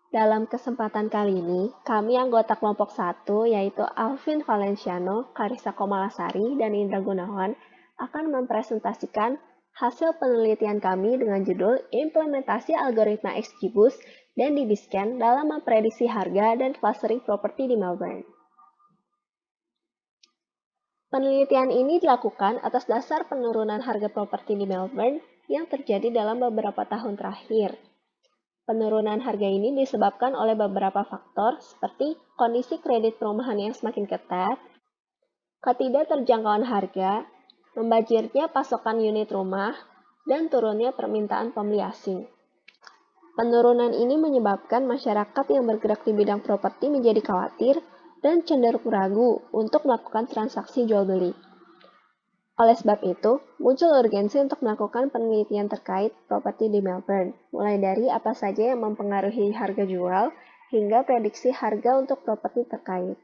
Dalam kesempatan kali ini, kami anggota kelompok 1, yaitu Alvin Valenciano, Karissa Komalasari, dan Indra Gunawan, akan mempresentasikan hasil penelitian kami dengan judul Implementasi Algoritma XGBoost dan DBScan dalam memprediksi harga dan clustering properti di Melbourne. Penelitian ini dilakukan atas dasar penurunan harga properti di Melbourne yang terjadi dalam beberapa tahun terakhir. Penurunan harga ini disebabkan oleh beberapa faktor seperti kondisi kredit perumahan yang semakin ketat, ketidakterjangkauan harga, membajirnya pasokan unit rumah, dan turunnya permintaan pembeli asing. Penurunan ini menyebabkan masyarakat yang bergerak di bidang properti menjadi khawatir dan cenderung ragu untuk melakukan transaksi jual-beli. Oleh sebab itu, muncul urgensi untuk melakukan penelitian terkait properti di Melbourne, mulai dari apa saja yang mempengaruhi harga jual hingga prediksi harga untuk properti terkait.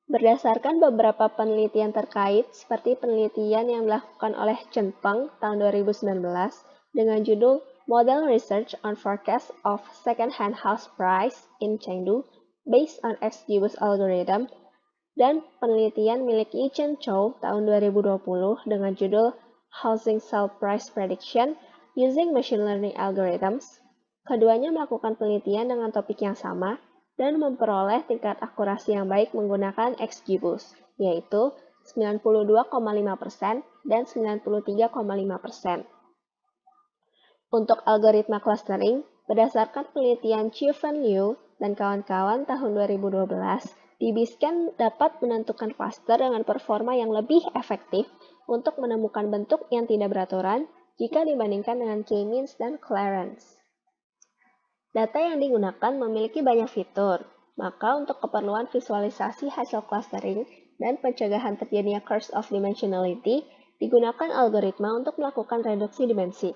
Berdasarkan beberapa penelitian terkait, seperti penelitian yang dilakukan oleh Chen Peng tahun 2019 dengan judul Model Research on Forecast of Second-Hand House Price in Chengdu based on XGBoost Algorithm, dan penelitian milik Yi Chen Chow tahun 2020 dengan judul Housing Sale Price Prediction Using Machine Learning Algorithms. Keduanya melakukan penelitian dengan topik yang sama dan memperoleh tingkat akurasi yang baik menggunakan XGBoost, yaitu 92,5% dan 93,5%. Untuk algoritma clustering, berdasarkan penelitian Chiu-Fen Liu dan kawan-kawan tahun 2012, DBScan dapat menentukan cluster dengan performa yang lebih efektif untuk menemukan bentuk yang tidak beraturan jika dibandingkan dengan K-means dan clearance. Data yang digunakan memiliki banyak fitur, maka untuk keperluan visualisasi hasil clustering dan pencegahan terjadinya curse of dimensionality, digunakan algoritma untuk melakukan reduksi dimensi.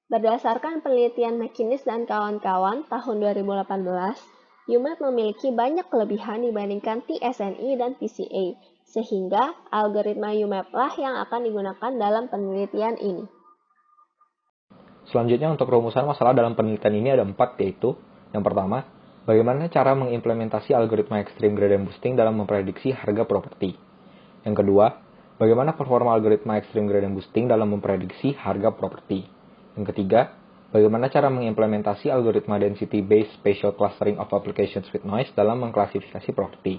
Berdasarkan penelitian McInnes dan kawan-kawan tahun 2018, UMAP memiliki banyak kelebihan dibandingkan TSNI dan PCA, sehingga algoritma UMAP lah yang akan digunakan dalam penelitian ini. Selanjutnya untuk rumusan masalah dalam penelitian ini ada 4, yaitu yang pertama, bagaimana cara mengimplementasi algoritma extreme gradient boosting dalam memprediksi harga properti. Yang kedua, bagaimana performa algoritma extreme gradient boosting dalam memprediksi harga properti. Yang ketiga, bagaimana cara mengimplementasi algoritma density-based spatial clustering of applications with noise dalam mengklasifikasi properti.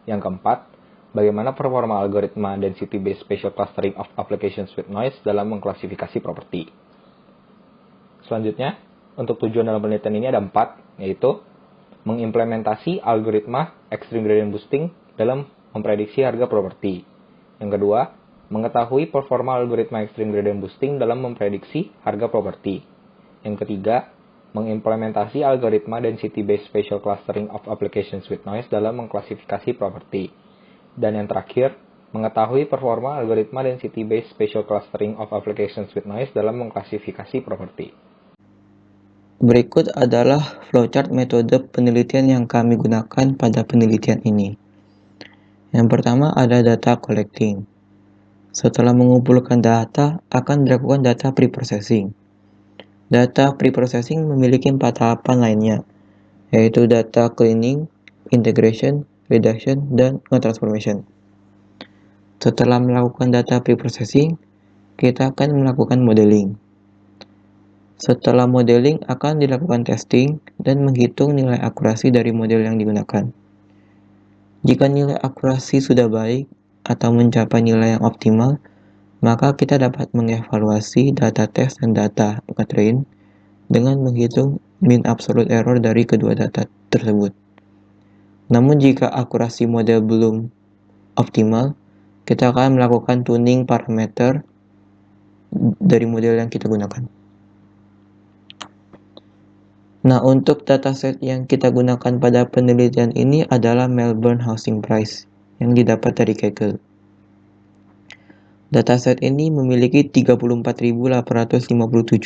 Yang keempat, bagaimana performa algoritma density-based spatial clustering of applications with noise dalam mengklasifikasi properti. Selanjutnya, untuk tujuan dalam penelitian ini ada 4, yaitu mengimplementasi algoritma extreme gradient boosting dalam memprediksi harga properti. Yang kedua, mengetahui performa algoritma extreme gradient boosting dalam memprediksi harga properti. Yang ketiga, mengimplementasi algoritma density-based spatial clustering of applications with noise dalam mengklasifikasi properti. Dan yang terakhir, mengetahui performa algoritma density-based spatial clustering of applications with noise dalam mengklasifikasi properti. Berikut adalah flowchart metode penelitian yang kami gunakan pada penelitian ini. Yang pertama ada data collecting. Setelah mengumpulkan data, akan dilakukan data preprocessing. Data preprocessing memiliki 4 tahapan lainnya, yaitu data cleaning, integration, reduction, dan transformation. Setelah melakukan data preprocessing, kita akan melakukan modeling. Setelah modeling akan dilakukan testing dan menghitung nilai akurasi dari model yang digunakan. Jika nilai akurasi sudah baik atau mencapai nilai yang optimal, maka kita dapat mengevaluasi data test dan data train dengan menghitung mean absolute error dari kedua data tersebut. Namun jika akurasi model belum optimal, kita akan melakukan tuning parameter dari model yang kita gunakan. Nah, untuk dataset yang kita gunakan pada penelitian ini adalah Melbourne Housing Price yang didapat dari Kaggle. Dataset ini memiliki 34.857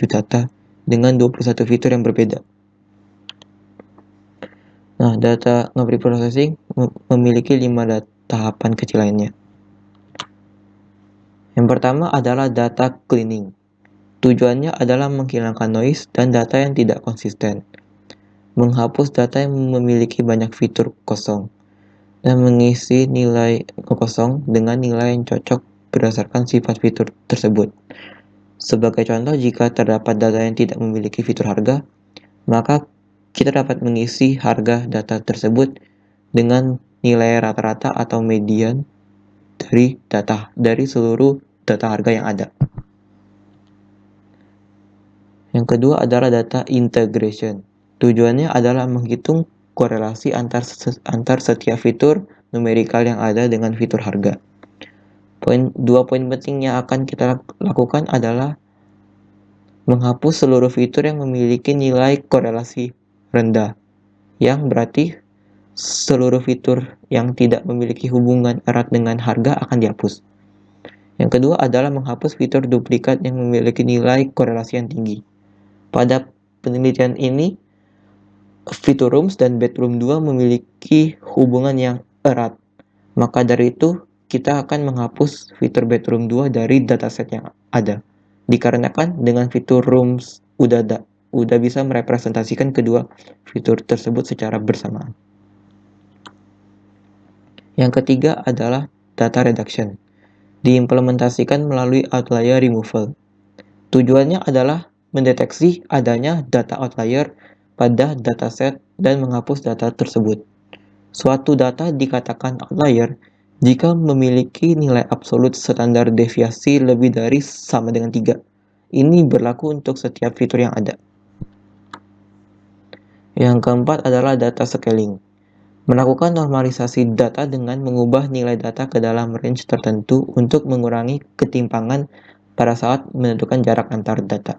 data dengan 21 fitur yang berbeda. Nah, data nge-preprocessing memiliki 5 tahapan kecil lainnya. Yang pertama adalah data cleaning. Tujuannya adalah menghilangkan noise dan data yang tidak konsisten, menghapus data yang memiliki banyak fitur kosong, dan mengisi nilai kosong dengan nilai yang cocok berdasarkan sifat fitur tersebut. Sebagai contoh, jika terdapat data yang tidak memiliki fitur harga, maka kita dapat mengisi harga data tersebut dengan nilai rata-rata atau median dari seluruh data harga yang ada. Yang kedua adalah data integration. Tujuannya adalah menghitung korelasi antar setiap fitur numerikal yang ada dengan fitur harga. Dua poin penting yang akan kita lakukan adalah menghapus seluruh fitur yang memiliki nilai korelasi rendah, yang berarti seluruh fitur yang tidak memiliki hubungan erat dengan harga akan dihapus. Yang kedua adalah menghapus fitur duplikat yang memiliki nilai korelasi yang tinggi. Pada penelitian ini, fitur rooms dan bedroom 2 memiliki hubungan yang erat. Maka dari itu, kita akan menghapus fitur bedroom 2 dari dataset yang ada. Dikarenakan dengan fitur rooms udah bisa merepresentasikan kedua fitur tersebut secara bersamaan. Yang ketiga adalah data reduction. Diimplementasikan melalui outlier removal. Tujuannya adalah mendeteksi adanya data outlier pada dataset dan menghapus data tersebut. Suatu data dikatakan outlier jika memiliki nilai absolut standar deviasi lebih dari sama dengan 3. Ini berlaku untuk setiap fitur yang ada. Yang keempat adalah data scaling. Melakukan normalisasi data dengan mengubah nilai data ke dalam range tertentu untuk mengurangi ketimpangan pada saat menentukan jarak antar data.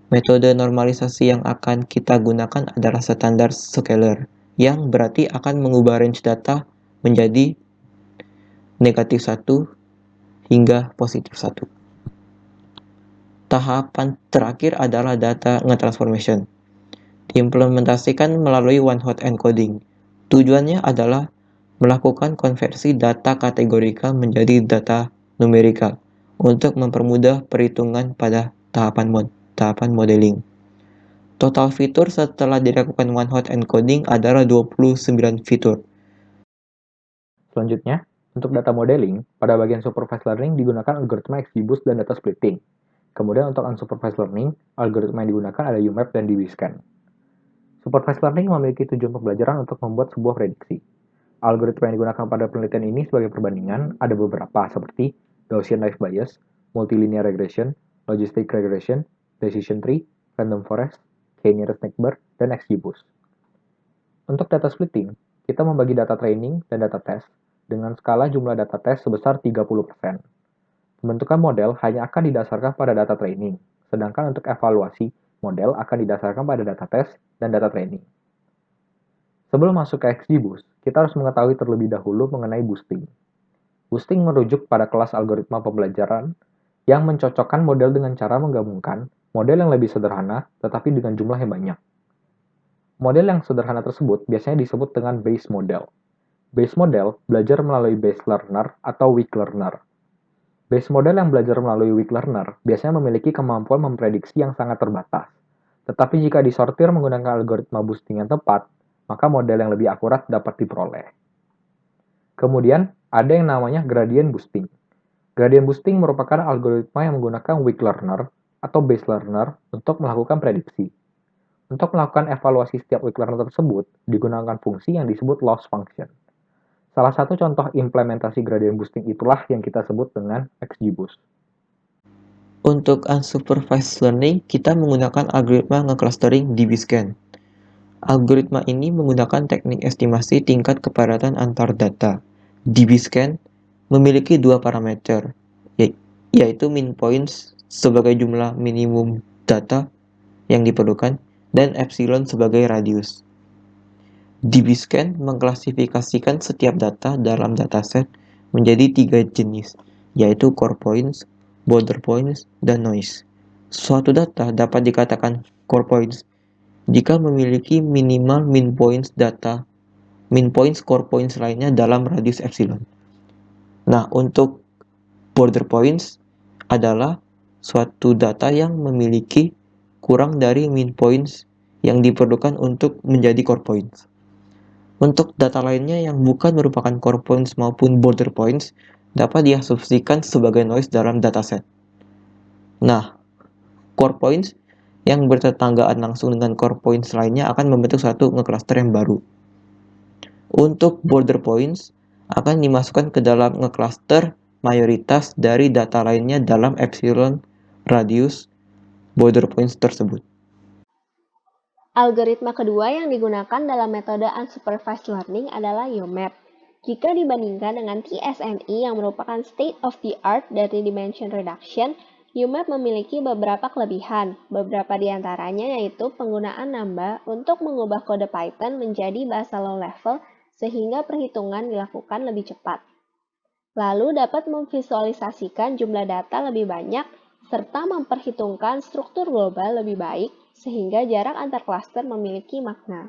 Metode normalisasi yang akan kita gunakan adalah standar scaler, yang berarti akan mengubah range data menjadi -1 hingga +1. Tahapan terakhir adalah data nge-transformation. Diimplementasikan melalui one-hot encoding. Tujuannya adalah melakukan konversi data kategorikal menjadi data numerikal untuk mempermudah perhitungan pada tahapan modeling. Total fitur setelah dilakukan one-hot encoding adalah 29 fitur. Selanjutnya, untuk data modeling, pada bagian supervised learning digunakan algoritma XGBoost dan data splitting. Kemudian untuk unsupervised learning, algoritma yang digunakan ada UMAP dan DBSCAN. Supervised learning memiliki tujuan pembelajaran untuk membuat sebuah prediksi. Algoritma yang digunakan pada penelitian ini sebagai perbandingan ada beberapa seperti Gaussian Life Bias, Multilinear Regression, Logistic Regression, Decision Tree, Random Forest, K-nearest neighbor, dan XGBoost. Untuk data splitting, kita membagi data training dan data test dengan skala jumlah data test sebesar 30%. Pembentukan model hanya akan didasarkan pada data training, sedangkan untuk evaluasi, model akan didasarkan pada data test dan data training. Sebelum masuk ke XGBoost, kita harus mengetahui terlebih dahulu mengenai boosting. Boosting merujuk pada kelas algoritma pembelajaran yang mencocokkan model dengan cara menggabungkan model yang lebih sederhana tetapi dengan jumlah yang banyak. Model yang sederhana tersebut biasanya disebut dengan base model. Base model belajar melalui base learner atau weak learner. Base model yang belajar melalui weak learner biasanya memiliki kemampuan memprediksi yang sangat terbatas. Tetapi jika disortir menggunakan algoritma boosting yang tepat, maka model yang lebih akurat dapat diperoleh. Kemudian, ada yang namanya gradient boosting. Gradient boosting merupakan algoritma yang menggunakan weak learner atau base learner untuk melakukan prediksi. Untuk melakukan evaluasi setiap weak learner tersebut, digunakan fungsi yang disebut loss function. Salah satu contoh implementasi gradient boosting itulah yang kita sebut dengan XGBoost. Untuk unsupervised learning, kita menggunakan algoritma nge-clustering DBSCAN. Algoritma ini menggunakan teknik estimasi tingkat kepadatan antar data. DBSCAN memiliki dua parameter, yaitu mean points sebagai jumlah minimum data yang diperlukan, dan epsilon sebagai radius. DBSCAN mengklasifikasikan setiap data dalam dataset menjadi 3 jenis, yaitu core points, border points, dan noise. Suatu data dapat dikatakan core points jika memiliki minimal mean points core points lainnya dalam radius epsilon. Nah, untuk border points adalah suatu data yang memiliki kurang dari mean points yang diperlukan untuk menjadi core points. Untuk data lainnya yang bukan merupakan core points maupun border points dapat diasumsikan sebagai noise dalam dataset. Nah, core points yang bertetanggaan langsung dengan core points lainnya akan membentuk satu nge-cluster yang baru. Untuk border points akan dimasukkan ke dalam nge-cluster mayoritas dari data lainnya dalam epsilon radius border points tersebut. Algoritma kedua yang digunakan dalam metode unsupervised learning adalah UMAP. Jika dibandingkan dengan TSNE yang merupakan state of the art dari dimension reduction, UMAP memiliki beberapa kelebihan. Beberapa di antaranya yaitu penggunaan number untuk mengubah kode Python menjadi bahasa low level sehingga perhitungan dilakukan lebih cepat. Lalu dapat memvisualisasikan jumlah data lebih banyak serta memperhitungkan struktur global lebih baik sehingga jarak antar klaster memiliki makna.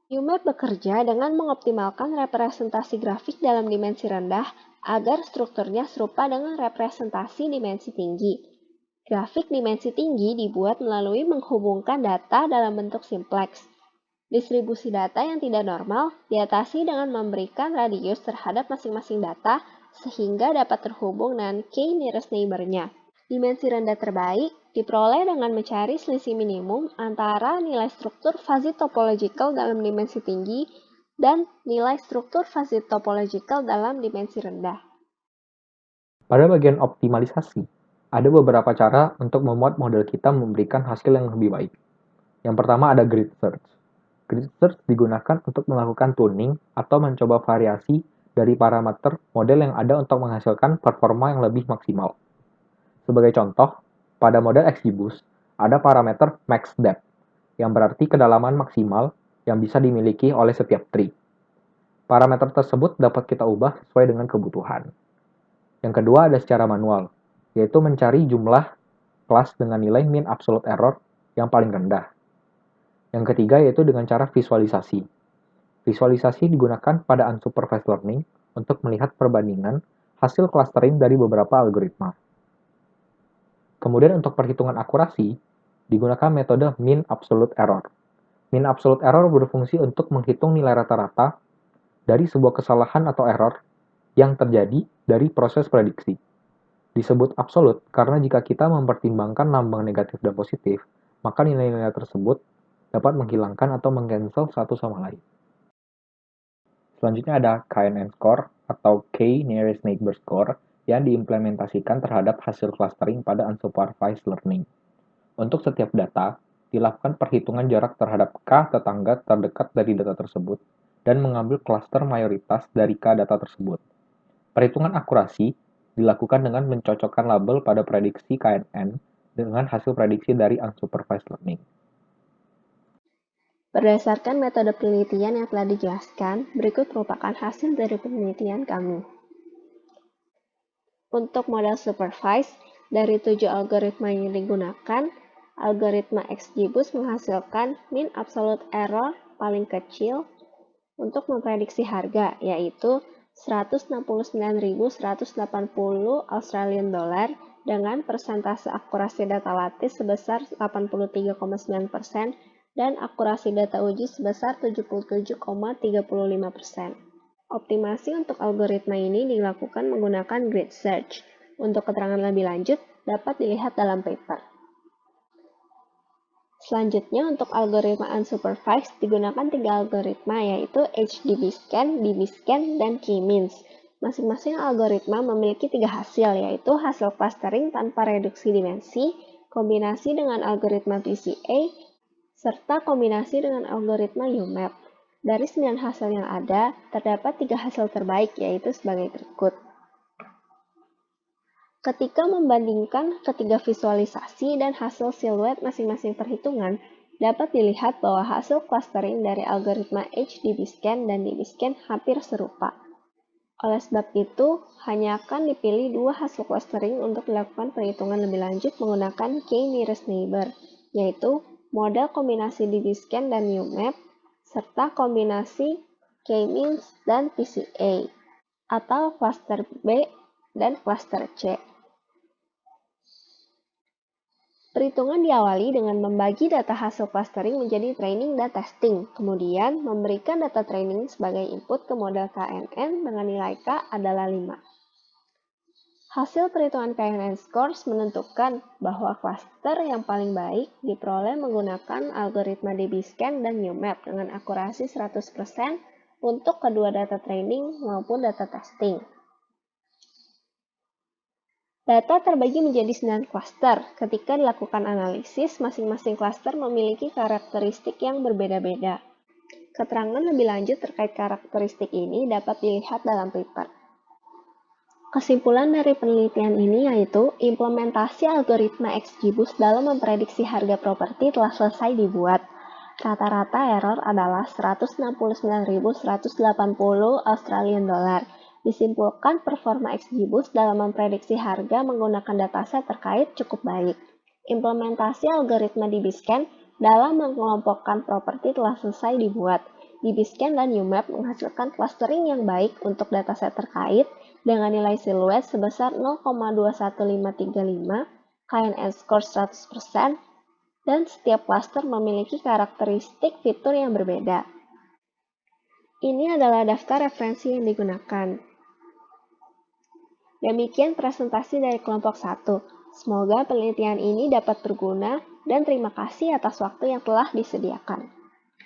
UMAP bekerja dengan mengoptimalkan representasi grafik dalam dimensi rendah agar strukturnya serupa dengan representasi dimensi tinggi. Grafik dimensi tinggi dibuat melalui menghubungkan data dalam bentuk simplex. Distribusi data yang tidak normal diatasi dengan memberikan radius terhadap masing-masing data sehingga dapat terhubung dengan k nearest neighbor-nya. Dimensi rendah terbaik diperoleh dengan mencari selisih minimum antara nilai struktur fuzzy topological dalam dimensi tinggi dan nilai struktur fuzzy topological dalam dimensi rendah. Pada bagian optimalisasi, ada beberapa cara untuk membuat model kita memberikan hasil yang lebih baik. Yang pertama ada grid search. Grid search digunakan untuk melakukan tuning atau mencoba variasi dari parameter model yang ada untuk menghasilkan performa yang lebih maksimal. Sebagai contoh, pada model XGBoost ada parameter max depth, yang berarti kedalaman maksimal yang bisa dimiliki oleh setiap tree. Parameter tersebut dapat kita ubah sesuai dengan kebutuhan. Yang kedua ada secara manual, yaitu mencari jumlah kelas dengan nilai mean absolute error yang paling rendah. Yang ketiga yaitu dengan cara visualisasi. Visualisasi digunakan pada unsupervised learning untuk melihat perbandingan hasil clustering dari beberapa algoritma. Kemudian untuk perhitungan akurasi, digunakan metode mean absolute error. Mean absolute error berfungsi untuk menghitung nilai rata-rata dari sebuah kesalahan atau error yang terjadi dari proses prediksi. Disebut absolut karena jika kita mempertimbangkan lambang negatif dan positif, maka nilai-nilai tersebut dapat menghilangkan atau meng-cancel satu sama lain. Selanjutnya ada KNN score atau K nearest neighbor score yang diimplementasikan terhadap hasil clustering pada unsupervised learning. Untuk setiap data, dilakukan perhitungan jarak terhadap K tetangga terdekat dari data tersebut dan mengambil cluster mayoritas dari K data tersebut. Perhitungan akurasi dilakukan dengan mencocokkan label pada prediksi KNN dengan hasil prediksi dari unsupervised learning. Berdasarkan metode penelitian yang telah dijelaskan, berikut merupakan hasil dari penelitian kami. Untuk model supervised, dari 7 algoritma yang digunakan, algoritma XGBoost menghasilkan mean absolute error paling kecil untuk memprediksi harga, yaitu 169.180 Australian dollar dengan persentase akurasi data latih sebesar 83,9% dan akurasi data uji sebesar 77,35%. Optimasi untuk algoritma ini dilakukan menggunakan grid search. Untuk keterangan lebih lanjut, dapat dilihat dalam paper. Selanjutnya, untuk algoritma unsupervised digunakan 3 algoritma yaitu HDBScan, DBScan, dan K-means. Masing-masing algoritma memiliki 3 hasil yaitu hasil clustering tanpa reduksi dimensi, kombinasi dengan algoritma PCA, serta kombinasi dengan algoritma UMAP. Dari 9 hasil yang ada, terdapat 3 hasil terbaik yaitu sebagai berikut. Ketika membandingkan ketiga visualisasi dan hasil siluet masing-masing perhitungan, dapat dilihat bahwa hasil clustering dari algoritma HDBScan dan DBScan hampir serupa. Oleh sebab itu, hanya akan dipilih 2 hasil clustering untuk dilakukan perhitungan lebih lanjut menggunakan K nearest neighbor, yaitu model kombinasi DBScan dan UMAP, serta kombinasi K-means dan PCA, atau cluster B dan cluster C. Perhitungan diawali dengan membagi data hasil clustering menjadi training dan testing, kemudian memberikan data training sebagai input ke model KNN dengan nilai K adalah 5. Hasil perhitungan KNN scores menentukan bahwa cluster yang paling baik diperoleh menggunakan algoritma DBScan dan UMAP dengan akurasi 100% untuk kedua data training maupun data testing. Data terbagi menjadi 9 cluster. Ketika dilakukan analisis, masing-masing cluster memiliki karakteristik yang berbeda-beda. Keterangan lebih lanjut terkait karakteristik ini dapat dilihat dalam paper. Kesimpulan dari penelitian ini yaitu implementasi algoritma XGBoost dalam memprediksi harga properti telah selesai dibuat. Rata-rata error adalah 169.180 Australian dollar. Disimpulkan performa XGBoost dalam memprediksi harga menggunakan dataset terkait cukup baik. Implementasi algoritma DBScan dalam mengelompokkan properti telah selesai dibuat. DBScan dan UMAP menghasilkan clustering yang baik untuk dataset terkait dengan nilai siluet sebesar 0,21535, KNN score 100%, dan setiap cluster memiliki karakteristik fitur yang berbeda. Ini adalah daftar referensi yang digunakan. Demikian presentasi dari kelompok 1. Semoga penelitian ini dapat berguna dan terima kasih atas waktu yang telah disediakan.